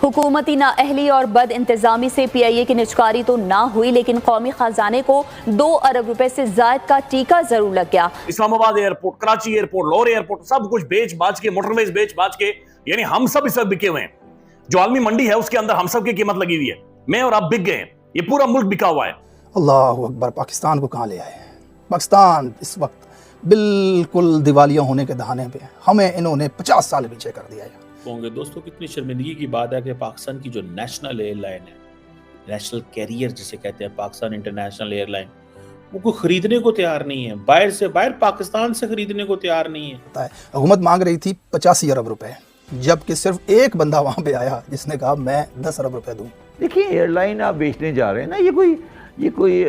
हुकूमती नाअहली और बद इंतजामी से PIA की निजकारी तो ना हुई, लेकिन कौमी खजाने को 2 अरब रुपए से ज्यादा का टीका जरूर लग गया। Islamabad airport, Karachi airport, Lahore airport, सब कुछ बेच बाज के, मोटरवेज बेच बाज के, यानी हम सब इस वक्त बिके हुए हैं। जो आलमी मंडी है उसके अंदर हम सब की कीमत लगी हुई है। मैं और आप बिक गए हैं, ये पूरा मुल्क बिका हुआ है। अल्लाह अकबर, पाकिस्तान को कहां ले आए। पाकिस्तान इस वक्त बिल्कुल दिवालिया होने के दहाने पे है। हमें इन्होंने 50 साल पीछे कर दिया है। होंगे दोस्तों, कितनी शर्मिंदगी की बात है कि पाकिस्तान की जो नेशनल एयरलाइन है, नेशनल कैरियर जिसे कहते हैं, पाकिस्तान इंटरनेशनल एयरलाइन, वो कोई खरीदने को तैयार नहीं है। बाहर पाकिस्तान से खरीदने को तैयार नहीं है। हुकूमत मांग रही थी 85 अरब रुपए, जबकि सिर्फ एक बंदा वहां पे आया जिसने कहा मैं 10 अरब रुपए दूं। देखिए, एयरलाइन आप बेचने जा रहे हैं ना, ये कोई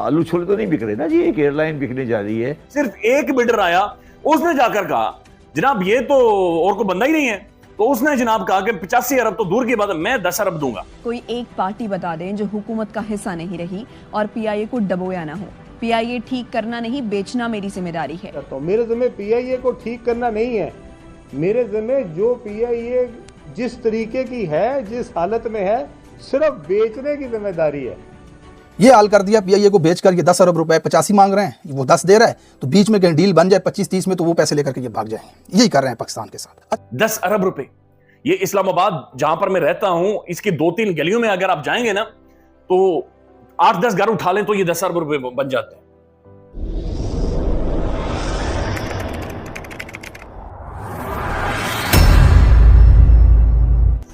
आलू छोले तो नहीं बिक रहे ना जी। एक एयरलाइन बिकने जा रही है। सिर्फ एक बिल्डर आया, उसने जाकर कहा जनाब ये तो और कोई बंदा ही नहीं है, तो उसने जनाब कहा कि 85 अरब तो दूर की बात है, मैं 10 अरब दूंगा। कोई एक पार्टी बता दें जो हुकूमत का हिस्सा नहीं रही और PIA को डबोया ना हो। PIA ठीक करना नहीं, बेचना मेरी जिम्मेदारी है। तो मेरे ज़िम्मे PIA को ठीक करना नहीं है, मेरे ज़िम्मे जो PIA जिस तरीके की है, जिस हालत में है, सिर्फ बेचने की जिम्मेदारी है। ये हाल कर दिया PIA को बेचकर। ये 10 अरब रुपए 85 मांग रहे हैं, वो 10 दे रहा है, तो बीच में कहीं डील बन जाए 25-30 में, तो वो पैसे लेकर के ये भाग जाएंगे। यही कर रहे हैं पाकिस्तान के साथ। 10 अरब रुपए। ये इस्लामाबाद जहां पर मैं रहता हूं, इसकी 2-3 गलियों में अगर आप जाएंगे ना, तो 8-10 घर उठा लें तो ये 10 अरब रुपए बन जाते हैं।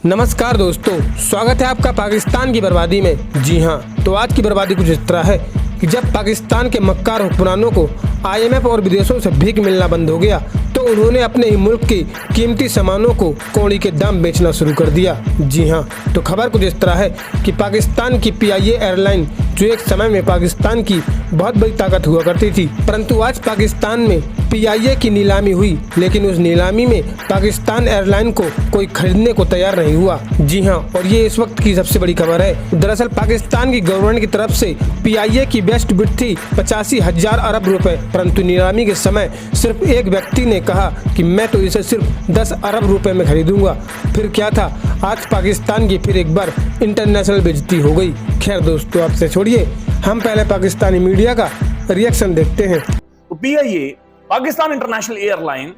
नमस्कार दोस्तों, स्वागत है आपका पाकिस्तान की बर्बादी में। जी हाँ, तो आज की बर्बादी कुछ इस तरह है कि जब पाकिस्तान के मक्कार हुक्मरानों को IMF और विदेशों से भीख मिलना बंद हो गया, तो उन्होंने अपने ही मुल्क की कीमती सामानों को कौड़ी के दाम बेचना शुरू कर दिया। जी हाँ, तो खबर कुछ इस तरह है कि पाकिस्तान की PIA एयरलाइन, जो एक समय में पाकिस्तान की बहुत बड़ी ताकत हुआ करती थी, परंतु आज पाकिस्तान में PIA की नीलामी हुई, लेकिन उस नीलामी में पाकिस्तान एयरलाइन को कोई खरीदने को तैयार नहीं हुआ। जी हाँ, और ये इस वक्त की सबसे बड़ी खबर है। दरअसल पाकिस्तान की गवर्नमेंट की तरफ से PIA की बेस्ट बिड थी 85,000 अरब रुपए, परंतु नीलामी के समय सिर्फ एक व्यक्ति ने कहा कि मैं तो इसे सिर्फ 10 अरब रुपए में खरीदूंगा। फिर क्या था, आज पाकिस्तान की फिर एक बार इंटरनेशनल बेइज्जती हो गई। खैर दोस्तों, आपसे छोड़िए, हम पहले पाकिस्तानी मीडिया का रिएक्शन देखते हैं। तो PIA, Pakistan international airline,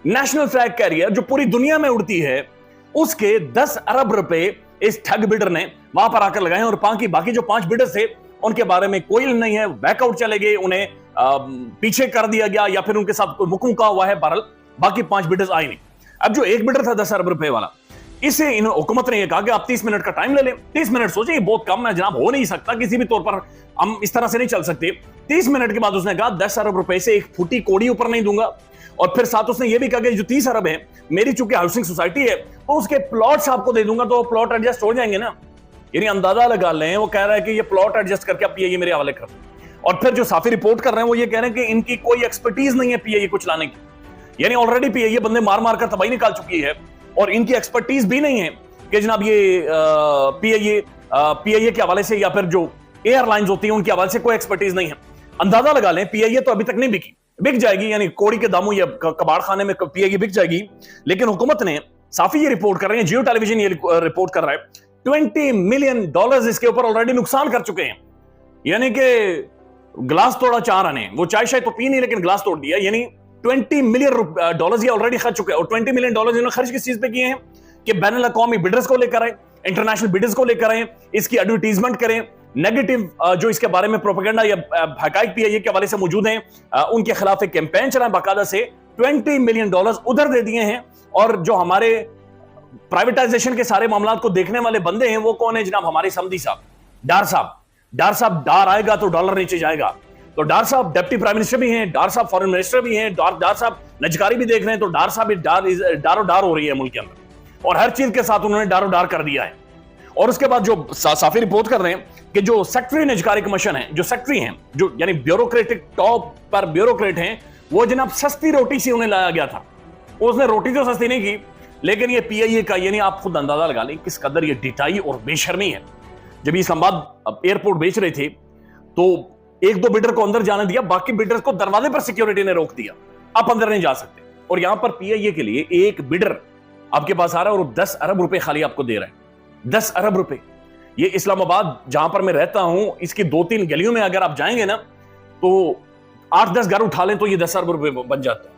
national flag carrier जो पूरी दुनिया में उड़ती है, उसके 10 अरब रुपए इस ठग बिडर ने वहां पर आकर लगाए। और बाकी जो 5 बिडर थे उनके बारे में कोई नहीं है, बैकआउट चले गए, उन्हें पीछे कर दिया गया या फिर उनके साथ कोई मुकम्मल हुआ है। बहरहाल बाकी 5 बिडर्स आए नहीं। अब जो एक बिडर था 10 अरब रुपए वाला, इसे इन हुकूमत ने यह कहा कि आप 30 मिनट का टाइम ले लें। 30 मिनट सोचे, ये बहुत कम है जनाब, हो नहीं सकता, किसी भी तौर पर हम इस तरह से नहीं चल सकते। 30 मिनट के बाद उसने कहा 10 अरब रुपए से एक फुटी कोड़ी ऊपर नहीं दूंगा। और फिर साथ उसने ये भी कहा कि जो 30 अरब है, मेरी चूंकि हाउसिंग सोसाइटी है, तो उसके प्लॉट्स आपको दे दूंगा, तो प्लॉट एडजस्ट हो जाएंगे ना। यानी अंदाजा लगा लें, वो कह रहा है कि ये प्लॉट एडजस्ट करके आप PIA मेरे हवाले कर दो। और फिर जो साफी रिपोर्ट कर रहे हैं वो ये कह रहे हैं कि इनकी कोई एक्सपर्टीज नहीं है PIA को चलाने की। यानी ऑलरेडी PIA बंदे मार मार कर तबाही निकाल चुकी है, और इनकी एक्सपर्टीज भी नहीं है कि जनाब ये PIA के हवाले से या फिर जो एयरलाइंस होती है उनके हवाले से कोई एक्सपर्टीज नहीं है। अंदाजा लगा लें, PIA तो अभी तक नहीं बिकी, बिक जाएगी, यानी कोड़ी के दामों या कबाड़ खाने में PIA बिक जाएगी। लेकिन हुकूमत ने साफी ये रिपोर्ट कर रहे हैं, जियो टेलीविजन ये रिपोर्ट कर रहा है, $20 मिलियन इसके ऊपर ऑलरेडी नुकसान कर चुके हैं। यानी कि ग्लास तोड़ा 4 आने, वो चाय शायद तो पी नहीं लेकिन ग्लास तोड़ दिया। यानी $20 मिलियन ये ऑलरेडी खर्च चुके हैं। और $20 मिलियन इन्होंने खर्च किस चीज पे किए हैं कि बैनुल अक़वामी बिडर्स को लेकर आए, इंटरनेशनल बिडर्स को लेकर आए, इसकी एडवर्टीजमेंट करें, नेगेटिव जो इसके बारे में प्रोपेगेंडा या हकायक PIA के हवाले से मौजूद हैं, उनके खिलाफ एक कैंपेन चलाएं बाकायदा से। $20 मिलियन उधर दे दिए हैं। और जो हमारे प्राइवेटाइजेशन के सारे मामलात को देखने वाले बंदे हैं वो कौन है जनाब? हमारे समधी साहब, डार साहब। डार आएगा तो डॉलर नीचे जाएगा। तो डार साहब डिप्टी प्राइम मिनिस्टर भी हैं, डार साहब फॉरेन मिनिस्टर भी हैं, डार साहब नजकारी भी देख रहे हैं। तो डार साहब डार हो रही है मुल्क के अंदर, और हर चीज के साथ उन्होंने डार कर दिया है। और उसके बाद जो साफी रिपोर्ट कर रहे हैं कि जो सेक्रेटरी निजकारी कमीशन है, जो सेक्रेटरी हैं, जो यानी ब्यूरोक्रेटिक टॉप पर ब्यूरोक्रेट हैं, वो जनाब सस्ती रोटी से उन्हें लाया गया था। उसने रोटी तो सस्ती नहीं की, लेकिन ये PIA का, यानी आप खुद अंदाजा लगा लें किस कदर ये डिटाई और बेशर्मी है। जब ये इस्लामाबाद एयरपोर्ट बेच रहे थे तो 1-2 बिडर को अंदर जाने दिया, बाकी बिडर को दरवाजे पर सिक्योरिटी ने रोक दिया, आप अंदर नहीं जा सकते। और यहां पर PIA के लिए एक बिडर आपके पास आ रहा है और 10 अरब रुपए खाली आपको दे रहा है। 10 अरब रुपए। ये इस्लामाबाद जहां पर मैं रहता हूं, इसकी 2-3 गलियों में अगर आप जाएंगे ना, तो 8-10 घर उठा लें तो ये 10 अरब रुपए बन जाते हैं।